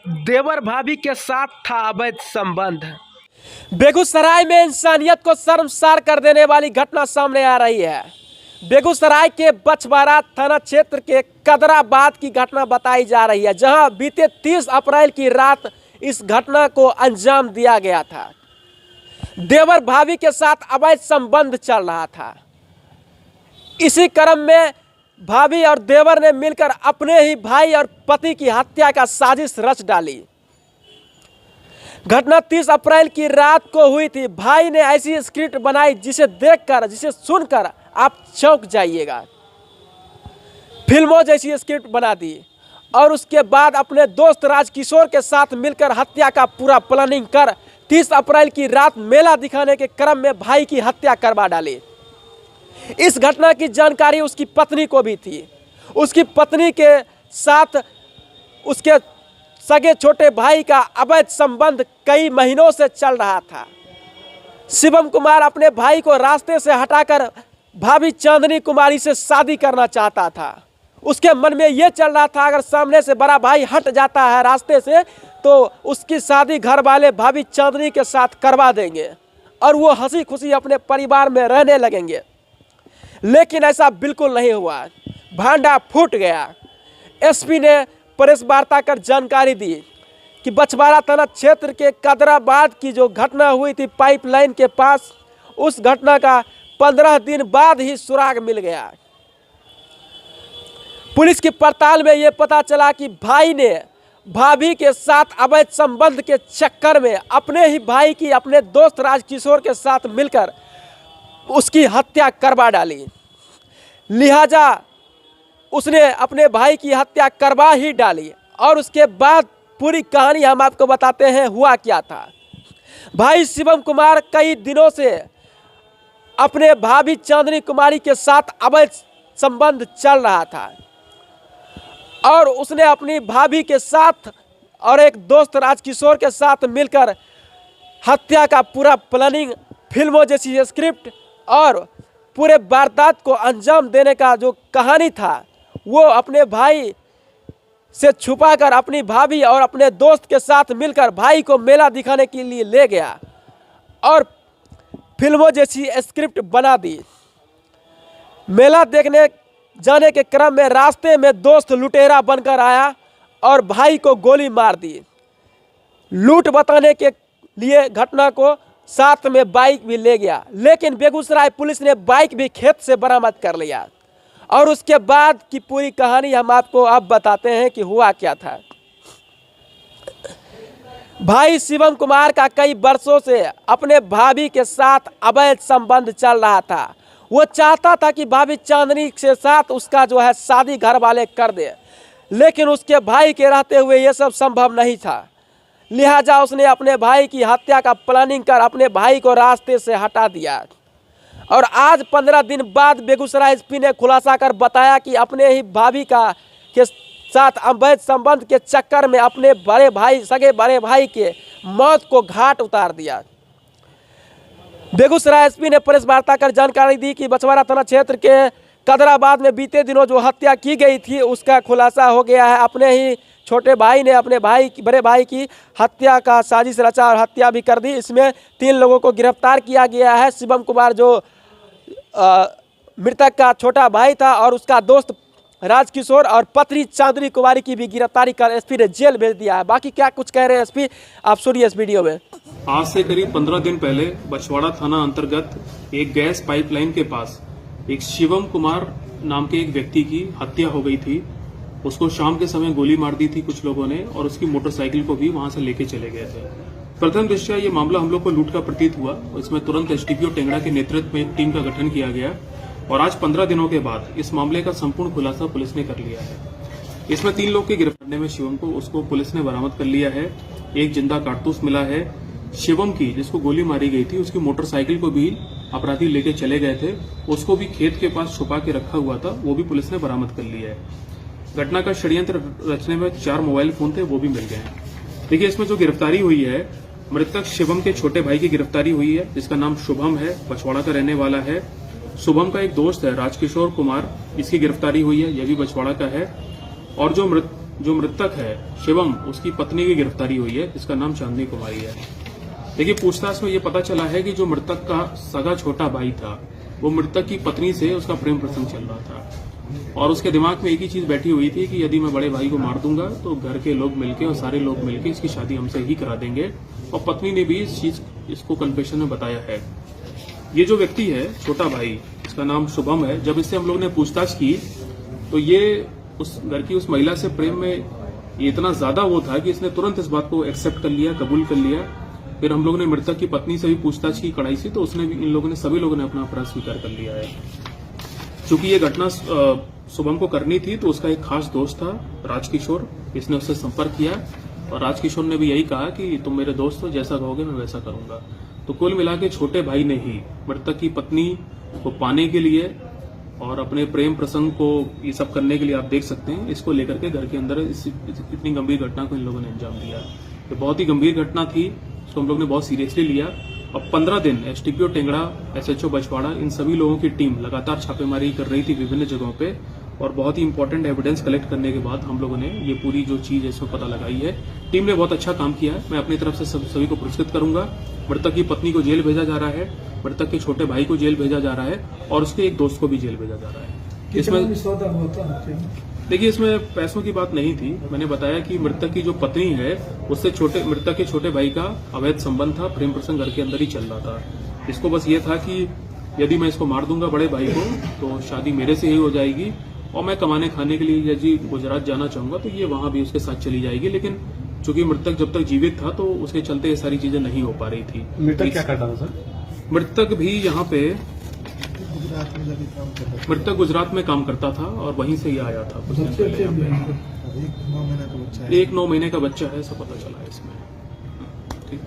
देवर भाभी के साथ था अवैध संबंध। बेगूसराय में इंसानियत को शर्मसार कर देने वाली घटना सामने आ रही है। बेगूसराय के बछवाड़ा थाना क्षेत्र के कदराबाद की घटना बताई जा रही है, जहां बीते 30 अप्रैल की रात इस घटना को अंजाम दिया गया था। देवर भाभी के साथ अवैध संबंध चल रहा था। इसी क्रम में भाभी और देवर ने मिलकर अपने ही भाई और पति की हत्या का साजिश रच डाली। घटना 30 अप्रैल की रात को हुई थी। भाई ने ऐसी स्क्रिप्ट बनाई जिसे देखकर, जिसे सुनकर आप चौंक जाइएगा। फिल्मों जैसी स्क्रिप्ट बना दी और उसके बाद अपने दोस्त राजकिशोर के साथ मिलकर हत्या का पूरा प्लानिंग कर 30 अप्रैल की रात मेला दिखाने के क्रम में भाई की हत्या करवा डाली। इस घटना की जानकारी उसकी पत्नी को भी थी। उसकी पत्नी के साथ उसके सगे छोटे भाई का अवैध संबंध कई महीनों से चल रहा था। शिवम कुमार अपने भाई को रास्ते से हटाकर भाभी चांदनी कुमारी से शादी करना चाहता था। उसके मन में यह चल रहा था, अगर सामने से बड़ा भाई हट जाता है रास्ते से तो उसकी शादी घर वाले भाभी चांदनी के साथ करवा देंगे और वो हंसी खुशी अपने परिवार में रहने लगेंगे। लेकिन ऐसा बिल्कुल नहीं हुआ। भांडा फूट गया। एसपी ने प्रेस वार्ता कर जानकारी दी कि बछवाड़ा थाना क्षेत्र के कदराबाद की जो घटना हुई थी पाइपलाइन के पास, उस घटना का 15 दिन बाद ही सुराग मिल गया। पुलिस की पड़ताल में यह पता चला कि भाई ने भाभी के साथ अवैध संबंध के चक्कर में अपने ही भाई की अपने दोस्त राजकिशोर के साथ मिलकर उसकी हत्या करवा डाली। लिहाजा उसने अपने भाई की हत्या करवा ही डाली। और उसके बाद पूरी कहानी हम आपको बताते हैं हुआ क्या था। भाई शिवम कुमार कई दिनों से अपने भाभी चांदनी कुमारी के साथ अवैध संबंध चल रहा था और उसने अपनी भाभी के साथ और एक दोस्त राजकिशोर के साथ मिलकर हत्या का पूरा प्लानिंग, फिल्मों जैसी स्क्रिप्ट और पूरे वारदात को अंजाम देने का जो कहानी था वो अपने भाई से छुपाकर अपनी भाभी और अपने दोस्त के साथ मिलकर भाई को मेला दिखाने के लिए ले गया और फिल्मों जैसी स्क्रिप्ट बना दी। मेला देखने जाने के क्रम में रास्ते में दोस्त लुटेरा बनकर आया और भाई को गोली मार दी। लूट बताने के लिए घटना को साथ में बाइक भी ले गया, लेकिन बेगूसराय पुलिस ने बाइक भी खेत से बरामद कर लिया। और उसके बाद की पूरी कहानी हम आपको अब बताते हैं कि हुआ क्या था। भाई शिवम कुमार का कई वर्षों से अपने भाभी के साथ अवैध संबंध चल रहा था। वो चाहता था कि भाभी चांदनी के साथ उसका जो है शादी घर वाले कर दे, लेकिन उसके भाई के रहते हुए ये सब संभव नहीं था। लिहाजा उसने अपने भाई की हत्या का प्लानिंग कर अपने भाई को रास्ते से हटा दिया। और आज 15 दिन बाद बेगूसराय एसपी ने खुलासा कर बताया कि अपने ही भाभी के साथ अवैध संबंध के चक्कर में अपने बड़े भाई, सगे बड़े भाई के मौत को घाट उतार दिया। बेगूसराय एसपी ने प्रेस वार्ता कर जानकारी दी कि बछवाड़ा थाना क्षेत्र के कदराबाद में बीते दिनों जो हत्या की गई थी उसका खुलासा हो गया है। अपने ही छोटे भाई ने अपने बड़े भाई की हत्या का साजिश रचा और हत्या भी कर दी। इसमें 3 लोगों को गिरफ्तार किया गया है। शिवम कुमार जो मृतक का छोटा भाई था और उसका दोस्त राजकिशोर और पत्नी चांदनी कुमारी की भी गिरफ्तारी कर एसपी ने जेल भेज दिया है। बाकी क्या कुछ कह रहे हैं एसपी, आप सुनिए इस वीडियो में। आज से करीब 15 दिन पहले बछवाड़ा थाना अंतर्गत एक गैस पाइपलाइन के पास एक शिवम कुमार नाम के एक व्यक्ति की हत्या हो गई थी। उसको शाम के समय गोली मार दी थी कुछ लोगों ने और उसकी मोटरसाइकिल को भी वहां से लेके चले गए थे। प्रथम दृष्टया ये मामला हम लोग को लूट का प्रतीत हुआ। इसमें तुरंत एसडीपीओ टेंगड़ा के नेतृत्व में एक टीम का गठन किया गया और आज 15 दिनों के बाद इस मामले का संपूर्ण खुलासा पुलिस ने कर लिया है। इसमें 3 लोग की गिरफ्तारी में शिवम को उसको पुलिस ने बरामद कर लिया है। एक जिंदा कारतूस मिला है। शिवम की जिसको गोली मारी गई थी उसकी मोटरसाइकिल को भी अपराधी लेके चले गए थे, उसको भी खेत के पास छुपा के रखा हुआ था, वो भी पुलिस ने बरामद कर लिया है। घटना का षड्यंत्र रचने में 4 मोबाइल फोन थे, वो भी मिल गए हैं। देखिए इसमें जो गिरफ्तारी हुई है, मृतक शिवम के छोटे भाई की गिरफ्तारी हुई है जिसका नाम शुभम है, बछवाड़ा का रहने वाला है। शुभम का एक दोस्त है राजकिशोर कुमार, इसकी गिरफ्तारी हुई है, यह भी बछवाड़ा का है। और जो जो मृतक है शिवम, उसकी पत्नी की गिरफ्तारी हुई है, जिसका नाम चांदनी कुमारी है। देखिए, पूछताछ में ये पता चला है कि जो मृतक का सगा छोटा भाई था, वो मृतक की पत्नी से उसका प्रेम प्रसंग चल रहा था और उसके दिमाग में एक ही चीज बैठी हुई थी कि यदि मैं बड़े भाई को मार दूंगा तो घर के लोग मिलके और सारे लोग मिलके इसकी शादी हमसे ही करा देंगे। और पत्नी ने भी इस चीज इसको कन्फेशन में बताया है। ये जो व्यक्ति है छोटा भाई, इसका नाम शुभम है, जब इससे हम लोग ने पूछताछ की तो ये उस घर की उस महिला से प्रेम में ये इतना ज्यादा वो था कि इसने तुरंत इस बात को एक्सेप्ट कर लिया, कबूल कर लिया। फिर हम लोगों ने मृतक की पत्नी से भी पूछताछ की कड़ाई से, तो उसने भी, इन लोगों ने, सभी लोगों ने अपना अपराध स्वीकार कर लिया है। चूंकि ये घटना शुभम को करनी थी तो उसका एक खास दोस्त था राजकिशोर, इसने उससे संपर्क किया और राजकिशोर ने भी यही कहा कि तुम मेरे दोस्त हो, जैसा कहोगे मैं वैसा करूंगा। तो कुल मिला के छोटे भाई ने ही मृतक की पत्नी को पाने के लिए और अपने प्रेम प्रसंग को ये सब करने के लिए, आप देख सकते हैं, इसको लेकर के घर के अंदर इतनी गंभीर घटना को इन लोगों ने अंजाम दिया। तो बहुत ही गंभीर घटना थी, इसको हम लोग ने बहुत सीरियसली लिया और 15 दिन एसटीपीओ टेंगड़ा, एसएचओ बछवाड़ा, इन सभी लोगों की टीम लगातार छापेमारी कर रही थी विभिन्न जगहों पे और बहुत ही इंपॉर्टेंट एविडेंस कलेक्ट करने के बाद हम लोगों ने ये पूरी जो चीज है इसमें पता लगाई है। टीम ने बहुत अच्छा काम किया है, मैं अपनी तरफ से सभी को पुरस्कृत करूंगा। मृतक की पत्नी को जेल भेजा जा रहा है, मृतक के छोटे भाई को जेल भेजा जा रहा है और उसके एक दोस्त को भी जेल भेजा जा रहा है। इसमें देखिए, इसमें पैसों की बात नहीं थी। मैंने बताया कि मृतक की जो पत्नी है उससे मृतक के छोटे भाई का अवैध संबंध था, प्रेम प्रसंग घर के अंदर ही चल रहा था। इसको बस ये था कि यदि मैं इसको मार दूंगा बड़े भाई को तो शादी मेरे से ही हो जाएगी और मैं कमाने खाने के लिए यदि गुजरात जाना चाहूंगा तो ये वहां भी उसके साथ चली जाएगी। लेकिन चूंकि मृतक जब तक जीवित था तो उसके चलते ये सारी चीजें नहीं हो पा रही थी। मृतक क्या करता था सर? मृतक भी यहाँ पे मृतक गुजरात में काम करता था और वहीं से ही आया था कुछ दिन पहले यहाँ पे। 1 9 महीने का बच्चा है, ऐसा पता चला है इसमें। ठीक।